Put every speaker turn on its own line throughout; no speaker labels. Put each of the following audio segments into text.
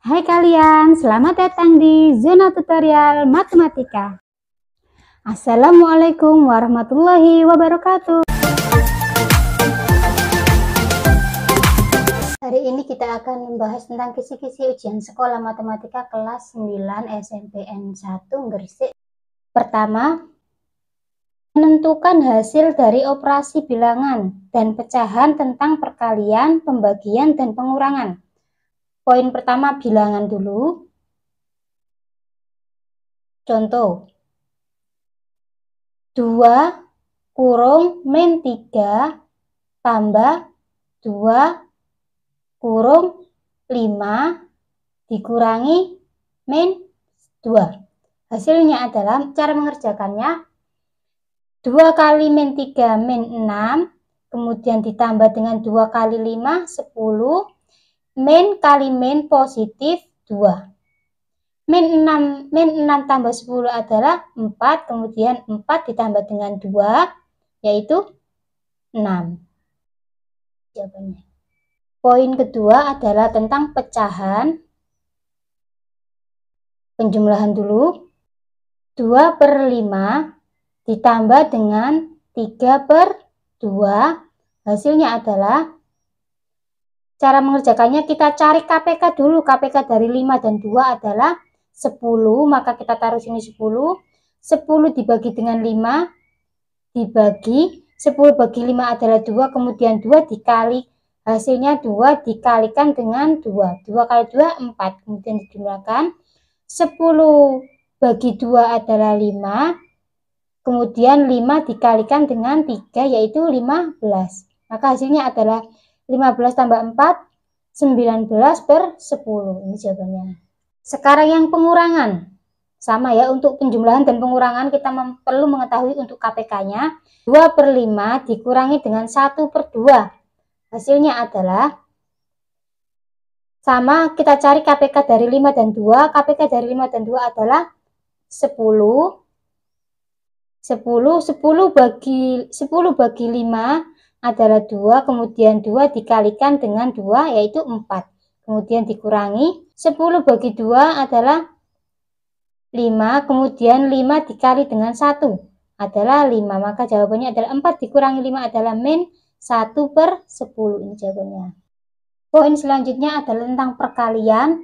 Hai kalian, selamat datang di Zona Tutorial Matematika. Assalamualaikum warahmatullahi wabarakatuh. Hari ini kita akan membahas tentang kisi-kisi ujian sekolah matematika kelas 9 SMPN 1 Gresik. Pertama, menentukan hasil dari operasi bilangan dan pecahan tentang perkalian, pembagian, dan pengurangan. Poin pertama bilangan dulu. Contoh, 2 kurung min 3 tambah 2 kurung 5 dikurangi min 2. Hasilnya adalah, cara mengerjakannya, 2 kali min 3 min 6, kemudian ditambah dengan 2 kali 5, 10, min kali min positif 2. Min 6 tambah 10 adalah 4, kemudian 4 ditambah dengan 2, yaitu 6. Jawabannya. Poin kedua adalah tentang pecahan. Penjumlahan dulu. 2 per 5 ditambah dengan 3 per 2. Hasilnya adalah, cara mengerjakannya kita cari KPK dulu. KPK dari 5 dan 2 adalah 10, maka kita taruh sini 10. 10 dibagi dengan 5, dibagi 10 bagi 5 adalah 2, kemudian 2 dikali, hasilnya 2 dikalikan dengan 2. 2 kali 2, 4, kemudian dijumlahkan. 10 bagi 2 adalah 5, kemudian 5 dikalikan dengan 3, yaitu 15. Maka hasilnya adalah 15 tambah 4, 19 per 10. Ini jawabannya. Sekarang yang pengurangan. Sama ya, untuk penjumlahan dan pengurangan kita perlu mengetahui untuk KPK-nya. 2 per 5 dikurangi dengan 1 per 2. Hasilnya adalah, sama, kita cari KPK dari 5 dan 2. KPK dari 5 dan 2 adalah 10. 10 bagi 5 adalah 2, kemudian 2 dikalikan dengan 2, yaitu 4. Kemudian dikurangi, 10 bagi 2 adalah 5, kemudian 5 dikali dengan 1 adalah 5. Maka jawabannya adalah 4 dikurangi 5 adalah min 1 per 10. Ini jawabannya. Poin selanjutnya adalah tentang perkalian.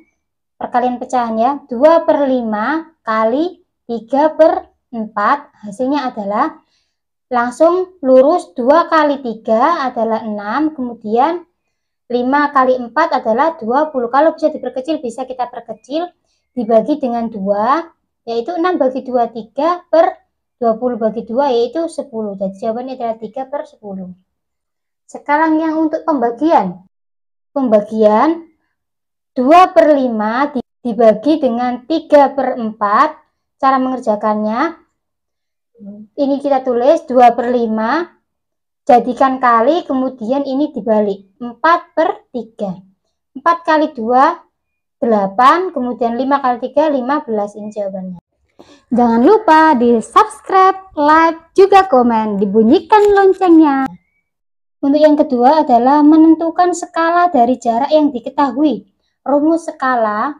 Perkalian pecahan ya. 2 per 5 kali 3 per 4. Hasilnya adalah, langsung lurus, 2 kali 3 adalah 6, kemudian 5 kali 4 adalah 20. Kalau bisa diperkecil, bisa kita perkecil, dibagi dengan 2, yaitu 6 bagi 2, 3 per 20 bagi 2, yaitu 10. Jadi jawabannya adalah 3 per 10. Sekarang yang untuk pembagian. Pembagian 2 per 5 dibagi dengan 3 per 4. Cara mengerjakannya, ini kita tulis 2 per 5. Jadikan kali, kemudian ini dibalik, 4 per 3. 4 kali 2, 8, kemudian 5 kali 3, 15. Ini jawabannya. Jangan lupa di subscribe, like, juga komen, dibunyikan loncengnya. Untuk yang kedua adalah menentukan skala dari jarak yang diketahui. Rumus skala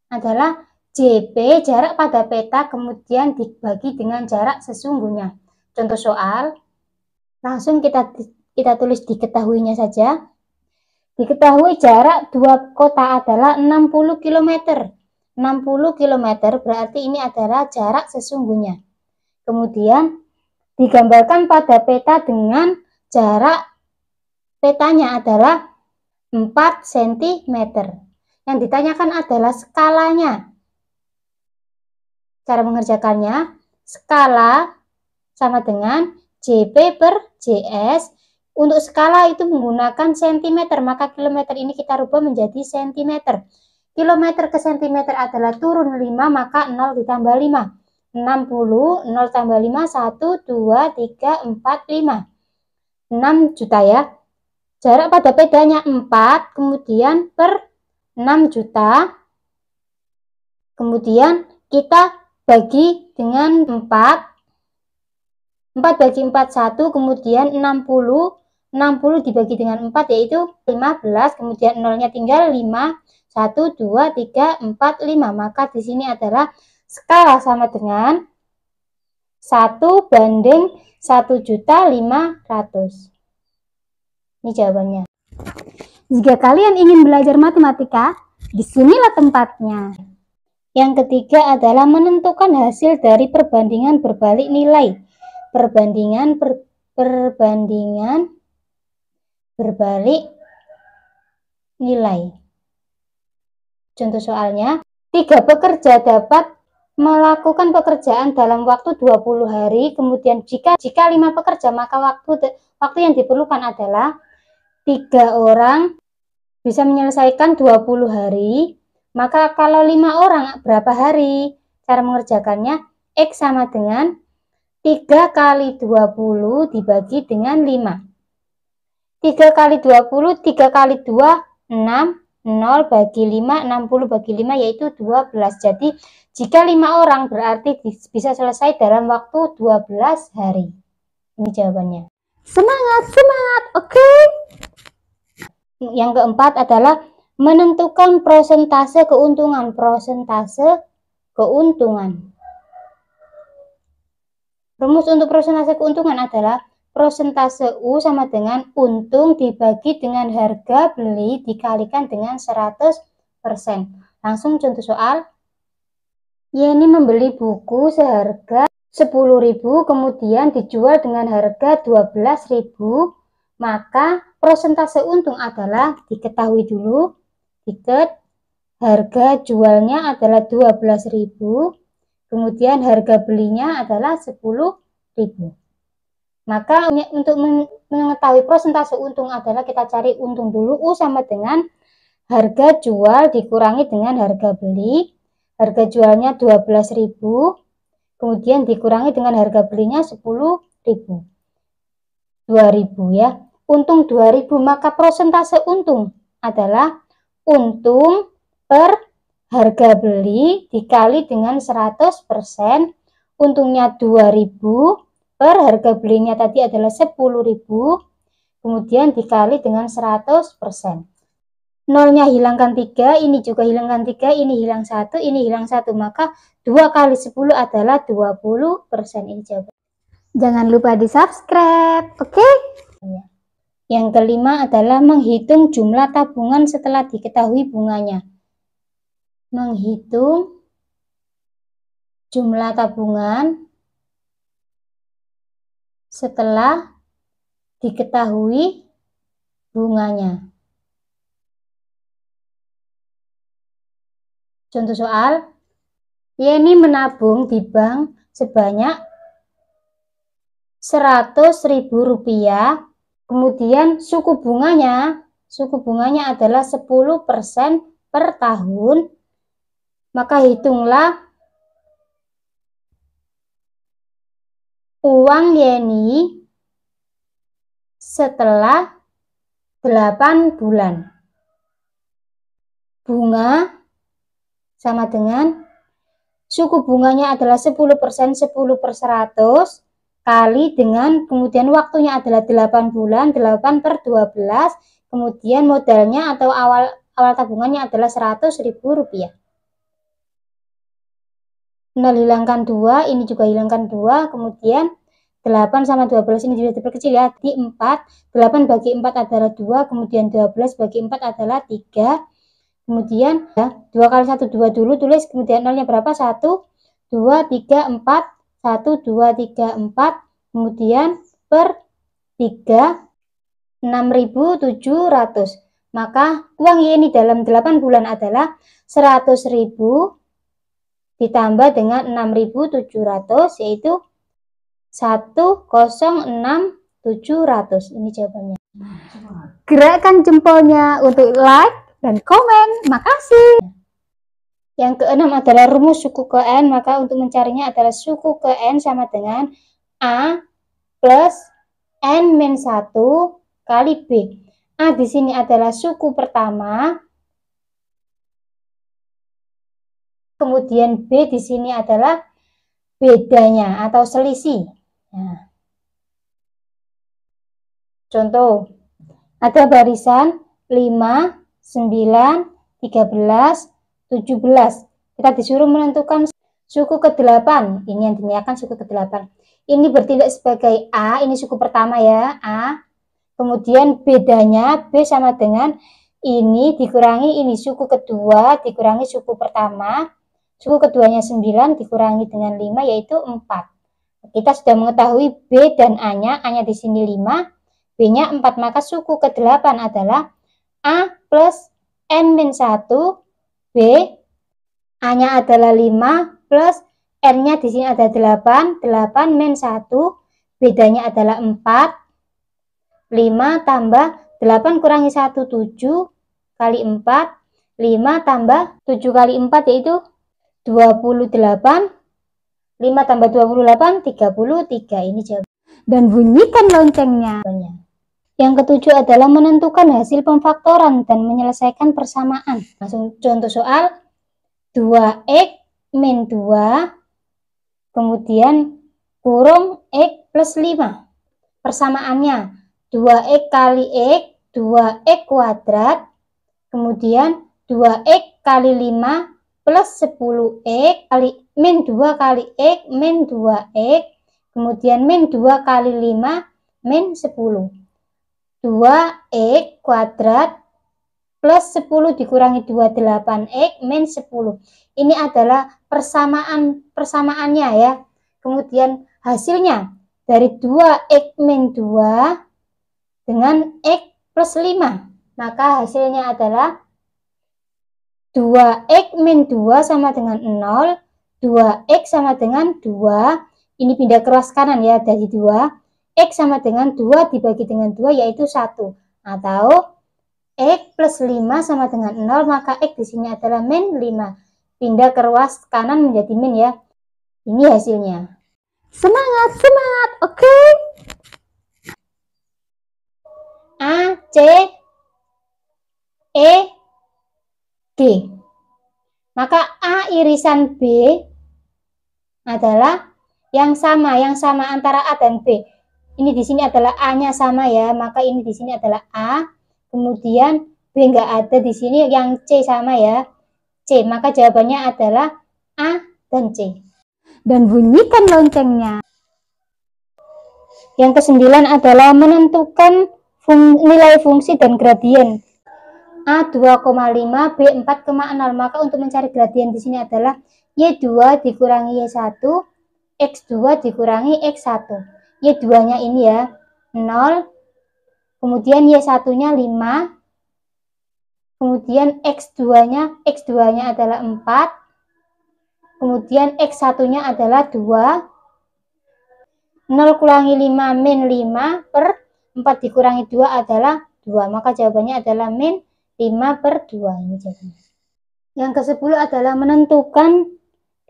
adalah JP, jarak pada peta, kemudian dibagi dengan jarak sesungguhnya. Contoh soal. Langsung kita tulis diketahuinya saja. Diketahui jarak dua kota adalah 60 km. 60 km berarti ini adalah jarak sesungguhnya. Kemudian digambarkan pada peta dengan jarak petanya adalah 4 cm. Yang ditanyakan adalah skalanya. Cara mengerjakannya, skala sama dengan JP per JS. Untuk skala itu menggunakan cm, maka kilometer ini kita rubah menjadi cm. Kilometer ke cm adalah turun 5, maka 0 ditambah 5. 60, 0 tambah 5, 1, 2, 3, 4, 5. 6 juta ya. Jarak pada pedanya 4, kemudian per 6 juta. Kemudian kita bagi dengan 4. 4 bagi 4, 1, kemudian 60 dibagi dengan 4, yaitu 15, kemudian 0-nya tinggal 5, 1, 2, 3, 4, 5. Maka di sini adalah skala sama dengan 1 banding 1.500.000. Ini jawabannya. Jika kalian ingin belajar matematika, disinilah tempatnya. Yang ketiga adalah menentukan hasil dari perbandingan berbalik nilai. Perbandingan berbalik nilai. Contoh soalnya, 3 pekerja dapat melakukan pekerjaan dalam waktu 20 hari, kemudian jika 5 pekerja, maka waktu yang diperlukan adalah 3 orang bisa menyelesaikan 20 hari, maka kalau 5 orang berapa hari? Cara mengerjakannya, X sama dengan 3 kali 20 dibagi dengan 5. 3 kali 20, 3 kali 2, 6, 0 bagi 5, 60 bagi 5 yaitu 12. Jadi jika 5 orang berarti bisa selesai dalam waktu 12 hari. Ini jawabannya. Semangat, semangat, oke? Yang keempat adalah menentukan persentase keuntungan. Persentase keuntungan. Rumus untuk persentase keuntungan adalah persentase U sama dengan untung dibagi dengan harga beli dikalikan dengan 100%. Langsung contoh soal. Yeni membeli buku seharga 10.000 kemudian dijual dengan harga 12.000. Maka persentase untung adalah diketahui dulu. Harga jualnya adalah 12.000. Kemudian harga belinya adalah 10.000. Maka untuk mengetahui persentase untung adalah kita cari untung dulu. U sama dengan harga jual dikurangi dengan harga beli. Harga jualnya 12.000. Kemudian dikurangi dengan harga belinya 10.000. 2.000 ya. Untung 2.000, maka persentase untung adalah untung per harga beli dikali dengan 100%. Untungnya 2.000 per harga belinya tadi adalah 10.000, kemudian dikali dengan 100%. Nolnya hilangkan 3, ini juga hilangkan 3, ini hilang 1, ini hilang 1. Maka 2 kali 10 adalah 20%. Ini jawaban. Jangan lupa di subscribe, oke? Yang kelima adalah menghitung jumlah tabungan setelah diketahui bunganya. Menghitung jumlah tabungan setelah diketahui bunganya. Contoh soal, Yeni menabung di bank sebanyak 100.000 rupiah, kemudian suku bunganya adalah 10% per tahun, maka hitunglah uang Yeni setelah 8 bulan. Bunga sama dengan suku bunganya adalah 10%, 10/100 kali dengan kemudian waktunya adalah 8 bulan, 8 per 12, kemudian modalnya atau awal tabungannya adalah 100.000 rupiah. 0 hilangkan 2, ini juga hilangkan 2, kemudian 8 sama 12 ini juga diperkecil ya, di 4, 8 bagi 4 adalah 2, kemudian 12 bagi 4 adalah 3, kemudian ya, 2 kali 1, 2 dulu, tulis, kemudian nolnya berapa? 1, 2, 3, 4, 1, 2, 3, 4, kemudian per 3, 6.700. Maka uang Yeni dalam 8 bulan adalah 100.000 ditambah dengan 6.700 yaitu 106.700. Ini jawabannya. Gerakkan jempolnya untuk like dan komen. Makasih. Yang keenam adalah rumus suku ke N. Maka untuk mencarinya adalah suku ke N sama dengan A plus N min 1 kali B. A di sini adalah suku pertama. Kemudian B di sini adalah bedanya atau selisih. Nah, contoh, ada barisan 5, 9, 13, 17. Kita disuruh menentukan suku ke-8. Ini yang ditanyakan suku ke-8. Ini bertindak sebagai A, ini suku pertama ya, A. Kemudian bedanya B sama dengan ini dikurangi ini suku kedua dikurangi suku pertama. Suku keduanya 9 dikurangi dengan 5 yaitu 4. Kita sudah mengetahui B dan A-nya. A-nya di sini 5, B-nya 4. Maka suku ke-8 adalah A plus N-1, B, A-nya adalah 5 plus N-nya di sini ada 8, 8 min 1, bedanya adalah 4, 5 tambah 8 kurangi 1, 7, kali 4, 5 tambah 7 kali 4 yaitu 28, 5 tambah 28, 33, ini jawabannya. Dan bunyikan loncengnya. Yang ketujuh adalah menentukan hasil pemfaktoran dan menyelesaikan persamaan. Langsung contoh soal, 2x min 2, kemudian kurung x plus 5. Persamaannya 2x kali x, 2x kuadrat, kemudian 2x kali 5 plus 10x kali min 2 kali x min 2x, kemudian min 2 kali 5 min 10. 2x kuadrat plus 10 dikurangi 2, 8x min 10. Ini adalah persamaannya ya. Kemudian hasilnya dari 2x min 2 dengan x plus 5. Maka hasilnya adalah 2x min 2 sama dengan 0, 2x sama dengan 2. Ini pindah ke ruas kanan ya, dari 2. X sama dengan 2 dibagi dengan 2 yaitu 1. Atau X plus 5 sama dengan 0, maka X di sini adalah min 5. Pindah ke ruas kanan menjadi min ya. Ini hasilnya. Semangat, semangat, oke? A, C, E, G. Maka A irisan B adalah yang sama antara A dan B. Ini di sini adalah A-nya sama ya, maka ini di sini adalah A. Kemudian B nggak ada di sini, yang C sama ya, C. Maka jawabannya adalah A dan C. Dan bunyikan loncengnya. Yang ke-9 adalah menentukan nilai fungsi dan gradien. A 2,5, B 4,0. Maka untuk mencari gradien di sini adalah Y2 dikurangi Y1, X2 dikurangi X1. Y2-nya ini ya, 0. Kemudian Y1-nya 5. Kemudian X2-nya adalah 4. Kemudian X1-nya adalah 2. 0 kurangi 5 min 5 per 4 dikurangi 2 adalah 2. Maka jawabannya adalah min 5 per 2. Ini jawabannya. Yang ke-10 adalah menentukan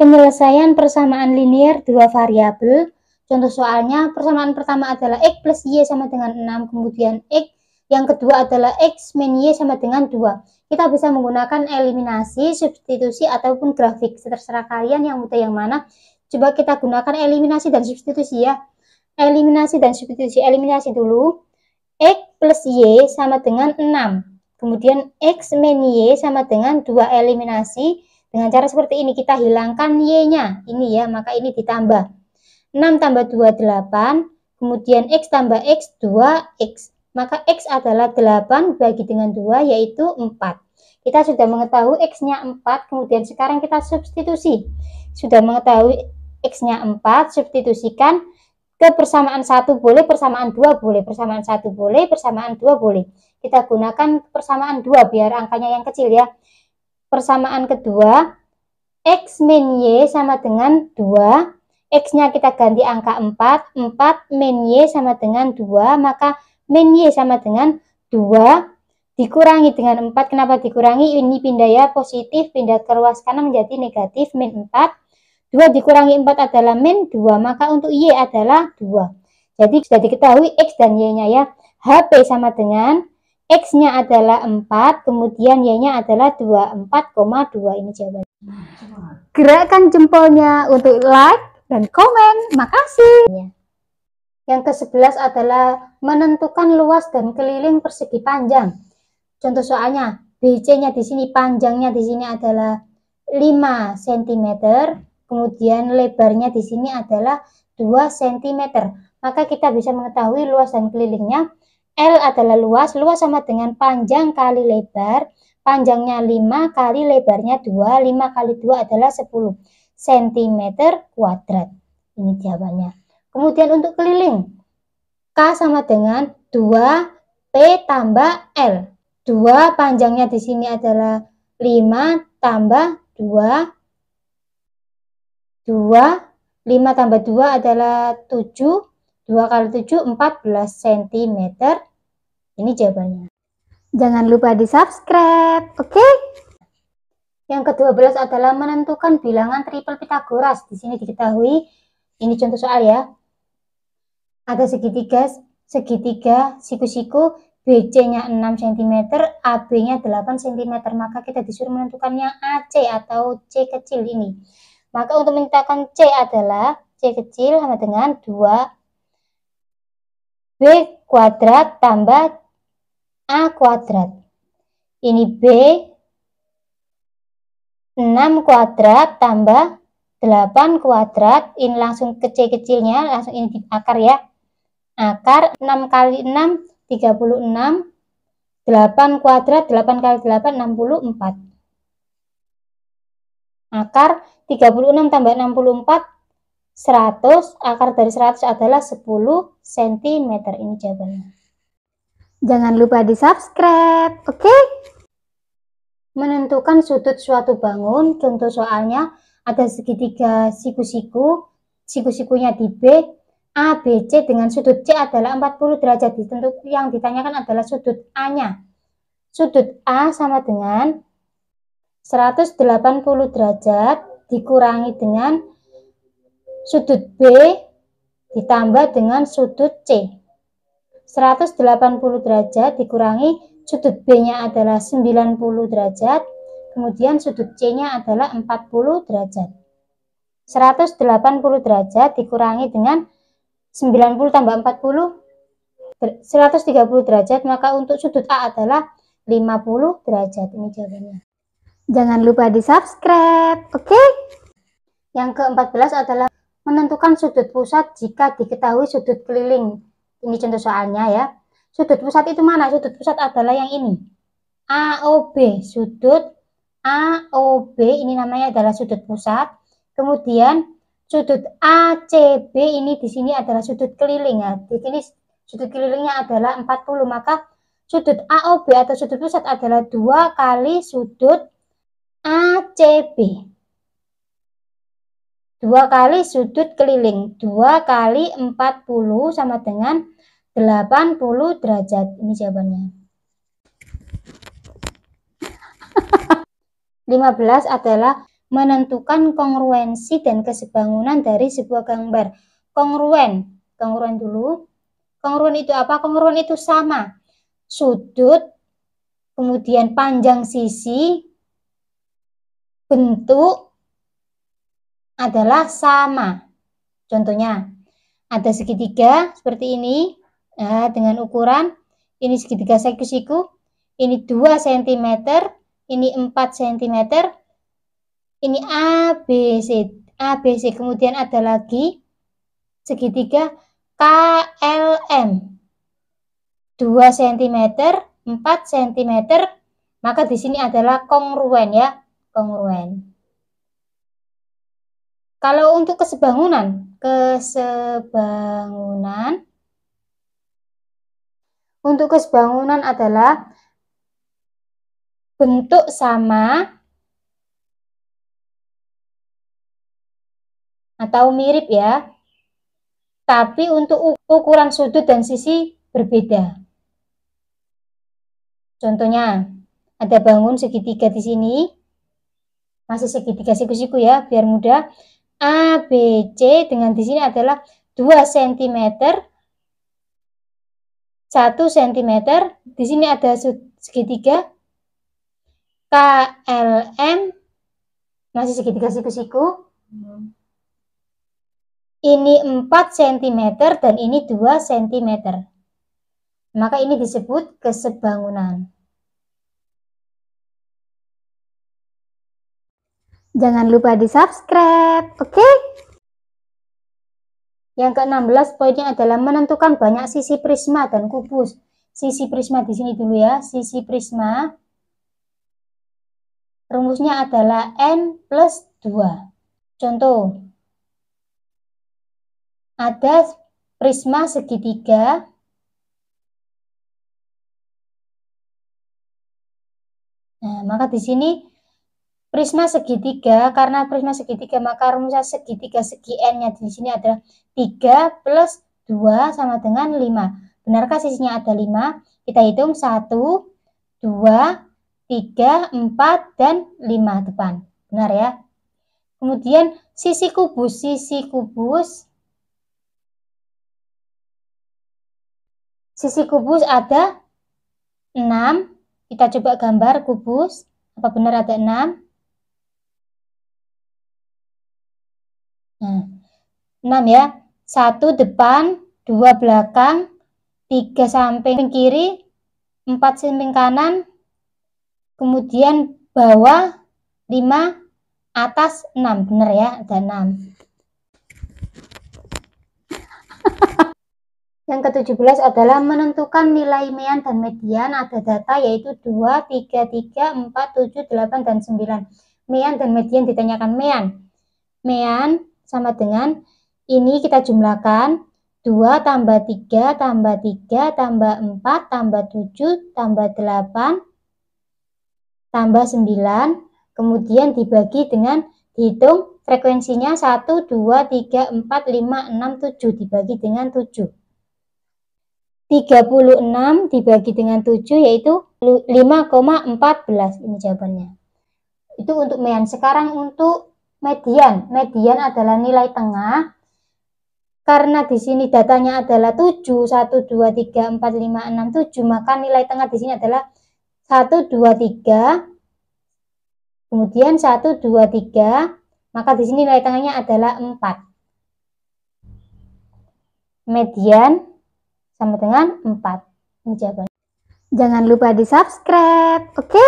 penyelesaian persamaan linear dua variabel. Contoh soalnya, persamaan pertama adalah X plus Y sama dengan 6. Kemudian X yang kedua adalah X min Y sama dengan 2. Kita bisa menggunakan eliminasi, substitusi, ataupun grafik. Terserah kalian yang mudah yang mana. Coba kita gunakan eliminasi dan substitusi ya. Eliminasi dan substitusi. Eliminasi dulu. X plus Y sama dengan 6. Kemudian X min Y sama dengan 2. Eliminasi. Dengan cara seperti ini kita hilangkan Y-nya. Ini ya, maka ini ditambah. 6 tambah 2, 8. Kemudian X tambah X, 2X. Maka X adalah 8 bagi dengan 2 yaitu 4. Kita sudah mengetahui X-nya 4. Kemudian sekarang kita substitusi. Sudah mengetahui X-nya 4. Substitusikan ke persamaan 1 boleh, persamaan 2 boleh. Persamaan 1 boleh, persamaan 2 boleh. Kita gunakan persamaan 2 biar angkanya yang kecil ya. Persamaan kedua, X min Y sama dengan 2. X-nya kita ganti angka 4. 4 min Y sama dengan 2. Maka min Y sama dengan 2. Dikurangi dengan 4. Kenapa dikurangi? Ini pindah ya, positif. Pindah ke ruas kanan menjadi negatif. Min 4. 2 dikurangi 4 adalah min 2. Maka untuk Y adalah 2. Jadi sudah diketahui X dan Y-nya ya. HP sama dengan X-nya adalah 4, kemudian Y-nya adalah 2, 4,2. Ini jawabannya. Gerakkan jempolnya untuk like dan komen. Makasih. Yang ke-11 adalah menentukan luas dan keliling persegi panjang. Contoh soalnya, BC-nya di sini, panjangnya di sini adalah 5 cm, kemudian lebarnya di sini adalah 2 cm. Maka kita bisa mengetahui luas dan kelilingnya. L adalah luas sama dengan panjang kali lebar. Panjangnya 5 kali lebarnya 2, 5 kali 2 adalah 10 cm kuadrat. Ini jawabannya. Kemudian untuk keliling, K sama dengan 2P tambah L. 2 panjangnya di sini adalah 5 tambah 2. 5 tambah 2 adalah 7. 2 kali 7, 14 cm. Ini jawabannya. Jangan lupa di subscribe, oke? Yang ke-12 adalah menentukan bilangan triple Pitagoras. Di sini diketahui, ini contoh soal ya. Ada segitiga siku-siku, BC-nya 6 cm, AB-nya 8 cm. Maka kita disuruh menentukan yang AC atau C kecil ini. Maka untuk menentukan C adalah, C kecil sama dengan 2B kuadrat tambah A kuadrat. Ini B 6 kuadrat tambah 8 kuadrat. Ini langsung ke C kecilnya, langsung ini di akar ya. Akar 6 kali 6, 36. 8 kuadrat, 8 kali 8, 64. Akar 36 tambah 64, 100. Akar dari 100 adalah 10 cm. Ini jawabannya. Jangan lupa di subscribe, oke? Menentukan sudut suatu bangun. Contoh soalnya ada segitiga siku-siku. Siku-sikunya di B, A, B, C dengan sudut C adalah 40 derajat. Yang ditanyakan adalah sudut A-nya. Sudut A sama dengan 180 derajat dikurangi dengan sudut B ditambah dengan sudut C. 180 derajat dikurangi sudut B-nya adalah 90 derajat, kemudian sudut C-nya adalah 40 derajat. 180 derajat dikurangi dengan 90 tambah 40, 130 derajat, maka untuk sudut A adalah 50 derajat. Ini jawabannya. Jangan lupa di subscribe, oke? Yang ke-14 adalah menentukan sudut pusat jika diketahui sudut keliling. Ini contoh soalnya ya. Sudut pusat itu mana? Sudut pusat adalah yang ini. AOB. Sudut AOB ini namanya adalah sudut pusat. Kemudian sudut ACB ini di sini adalah sudut keliling ya. Di sini sudut kelilingnya adalah 40. Maka sudut AOB atau sudut pusat adalah 2 kali sudut ACB. 2 kali sudut keliling. 2 kali 40 sama dengan 80 derajat. Ini jawabannya. 15 adalah menentukan kongruensi dan kesebangunan dari sebuah gambar. Kongruen dulu. Kongruen itu apa? Kongruen itu sama. Sudut, kemudian panjang sisi, bentuk adalah sama. Contohnya, ada segitiga seperti ini. Nah, dengan ukuran, ini segitiga siku-siku, ini 2 cm, ini 4 cm, ini ABC, kemudian ada lagi segitiga KLM, 2 cm, 4 cm, maka di sini adalah kongruen ya, kongruen. Kalau untuk kesebangunan adalah bentuk sama atau mirip ya, tapi untuk ukuran sudut dan sisi berbeda. Contohnya, ada bangun segitiga di sini, masih segitiga siku-siku ya, biar mudah. ABC dengan di sini adalah 2 cm, 1 cm. Di sini ada segitiga KLM, masih segitiga siku-siku. Ini 4 cm dan ini 2 cm. Maka ini disebut kesebangunan. Jangan lupa di subscribe, oke? Yang ke-16 poinnya adalah menentukan banyak sisi prisma dan kubus. Sisi prisma di sini dulu ya. Sisi prisma rumusnya adalah N plus 2. Contoh, ada prisma segitiga maka di sini prisma segitiga, karena prisma segitiga maka rumusnya segitiga segi N-nya di sini adalah 3 plus 2 sama dengan 5. Benarkah sisinya ada 5? Kita hitung 1, 2, 3, 4, dan 5 depan. Benar ya? Kemudian sisi kubus. Sisi kubus ada 6. Kita coba gambar kubus. Apa benar ada 6? Nah, 6 ya. 1 depan, 2 belakang, 3 samping kiri, 4 samping kanan, kemudian bawah 5, atas 6. Benar ya, ada 6. Yang ke-17 adalah menentukan nilai mean dan median. Ada data yaitu 2, 3, 3, 4, 7, 8, dan 9. Mean dan median ditanyakan mean. Mean sama dengan ini kita jumlahkan 2 tambah 3 tambah 3 tambah 4 tambah 7 tambah 8 tambah 9. Kemudian dibagi dengan dihitung frekuensinya 1, 2, 3, 4, 5, 6, 7 dibagi dengan 7. 36 dibagi dengan 7 yaitu 5,14. Ini jawabannya. Itu untuk mean. Sekarang untuk median. Median adalah nilai tengah. Karena di sini datanya adalah 7, 1, 2, 3, 4, 5, 6, 7, maka nilai tengah di sini adalah 1, 2, 3. Kemudian 1, 2, 3. Maka di sini nilai tengahnya adalah 4. Median sama dengan 4. Ini jawabannya. Jangan lupa di subscribe, oke?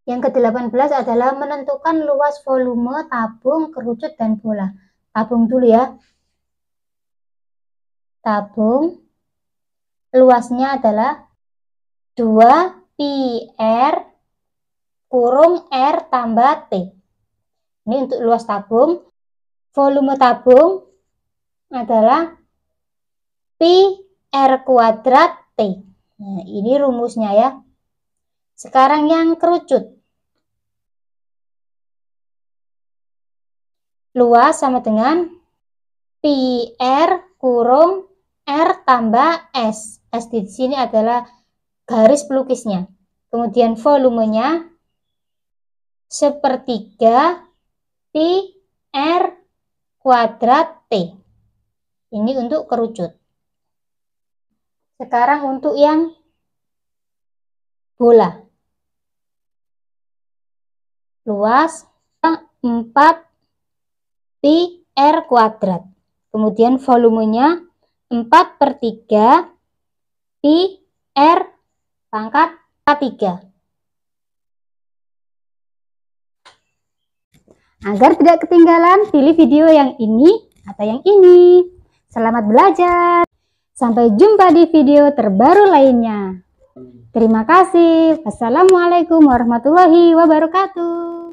Yang ke-18 adalah menentukan luas volume tabung, kerucut, dan bola. Tabung dulu ya. Tabung luasnya adalah 2 pi R kurung R tambah T. Ini untuk luas tabung. Volume tabung adalah pi R kuadrat T. Nah, ini rumusnya ya. Sekarang yang kerucut. Luas sama dengan pi R kurung R tambah S. S di sini adalah garis pelukisnya. Kemudian volumenya sepertiga pi R kuadrat T. Ini untuk kerucut. Sekarang untuk yang bola. Luas 4 pi R kuadrat. Kemudian volumenya 4/3 pi R pangkat 3. Agar tidak ketinggalan, pilih video yang ini atau yang ini. Selamat belajar. Sampai jumpa di video terbaru lainnya. Terima kasih. Wassalamualaikum warahmatullahi wabarakatuh.